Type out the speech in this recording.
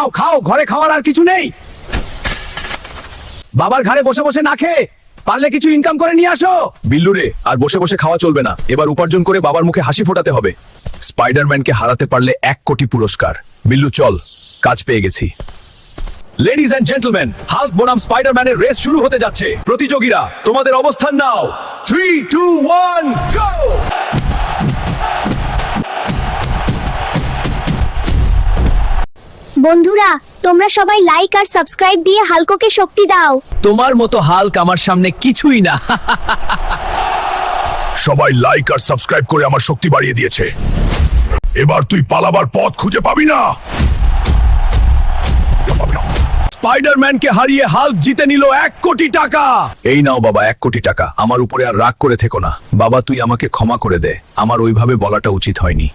নাও খাও, ঘরে খাওয়ার আর কিছু নেই। বাবার ঘাড়ে বসে বসে না খেয়ে পারলে কিছু ইনকাম করে নিয়ে আসো। বিল্লু রে, আর বসে বসে খাওয়া চলবে না, এবার উপার্জন করে বাবার মুখে হাসি ফোটাতে হবে। স্পাইডারম্যানকে হারাতে পারলে 1 কোটি পুরস্কার। বিল্লু চল, কাজ পেয়ে গেছি। লেডিজ এন্ড জেন্টলম্যান, হাল্ক বনাম স্পাইডারম্যানের রেস শুরু হতে যাচ্ছে। প্রতিযোগীরা তোমাদের অবস্থান নাও। 3, 2, 1 গো। বন্ধুরা, তোমরা সবাই লাইক আর সাবস্ক্রাইব দিয়ে হালকোকে শক্তি দাও। তোমার মতো হাল্ক আমার সামনে কিছুই না। সবাই লাইক আর সাবস্ক্রাইব করে আমার শক্তি বাড়িয়ে দিয়েছে। এবার তুই পালাবার পথ খুঁজে পাবি না। স্পাইডারম্যানকে হারিয়ে হাল্ক জিতে নিল 1 কোটি টাকা। এই নাও বাবা 1 কোটি টাকা। আমার উপরে আর রাগ করে থেকো না। বাবা তুই আমাকে ক্ষমা করে দে, আমার ওইভাবে বলাটা উচিত হয়নি।